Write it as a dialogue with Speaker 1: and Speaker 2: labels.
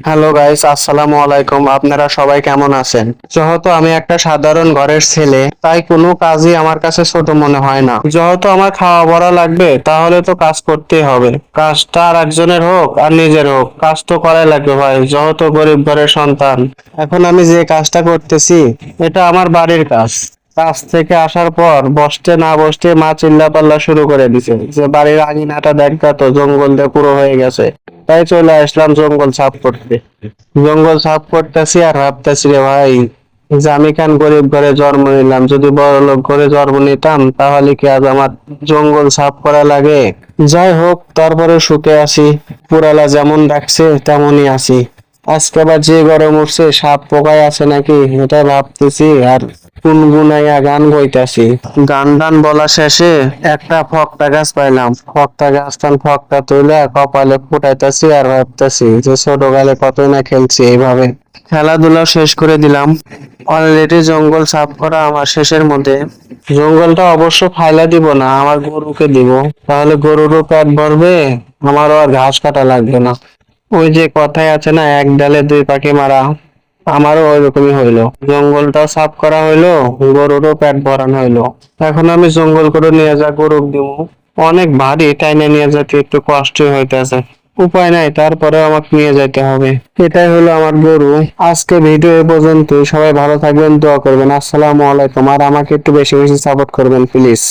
Speaker 1: Hello guys, আসসালামু আলাইকুম। আপনারা সবাই কেমন আছেন? যেহেতু আমি একটা সাধারণ ঘরের ছেলে, তাই কোনো কাজই আমার কাছে ছোট মনে হয় না। যেহেতু আমার খাওয়া পড়া লাগবে, তাহলে তো কাজ করতেই হবে। কাজটা আর একজনের হোক আর নিজের হোক, কাজ তো করাই লাগবে ভাই, যেহেতু গরিব ঘরের সন্তান। এখন আমি যে কাজটা করতেছি, এটা আমার বাড়ির কাজ। কাজ থেকে আসার পর বসতে না বসতে মা চিল্লাপাল্লা শুরু করে দিছে যে বাড়ির আঙিনাটা দেখা তো জঙ্গল দিয়ে পুরো হয়ে গেছে। তাই চলে আসলাম জঙ্গল সাফ করতে। জঙ্গল সাফ করতেছি আর ভাবতেছি রে ভাই, যে আমি কেন গরিব ঘরে জন্ম নিলাম। যদি বড় লোক ঘরে জন্ম নিতাম তাহলে কি আজ আমার জঙ্গল সাফ করা লাগে। যাই হোক, তারপরে সুখে আছি। পুরালা যেমন ডাকছে তেমনই আছি। আজকে আবার যে গরম উঠছে, সাপ পোকায় আছে নাকি এটা ভাবতেছি আর গুনগুনাইয়া গান গাইতাছি। গান টান বলা শেষে একটা ফকটা গাছ পাইলাম। ফকটা গাছটান ফকটা তুলে কপালে ফুটাইতাছি আর ভাবতেছি যে ছোটকালে কতই না খেলছি এইভাবে। খেলাধুলা শেষ করে দিলাম। অলরেডি জঙ্গল সাফ করা আমার শেষের মধ্যে। জঙ্গলটা অবশ্য ফাইলা দিব না, আমার গরুকে দিব। তাহলে গরুরও পেট ভরবে, আমারও আর ঘাস কাটা লাগবে না। ওই যে কথায় আছে না, এক ডালে দুই পাখি মারা, আমারও ওইরকমই হইলো। জঙ্গলটা সাফ করা হইলো, গরুরও পেট ভরানো হইলো। এখন আমি জঙ্গল করে নিয়ে যা গরু দিব। অনেক ভারী, টাইনে নিয়ে যেতে একটু কষ্ট হইতেছে। উপায় নাই, তারপরে আমাকে নিয়ে যেতে হবে। এটাই হলো আমার গরু। আজকে ভিডিও এ পর্যন্ত। সবাই ভালো থাকবেন, দোয়া করবেন। আসসালামু আলাইকুম। আর আমাকে একটু বেশি বেশি সাপোর্ট করবেন প্লিজ।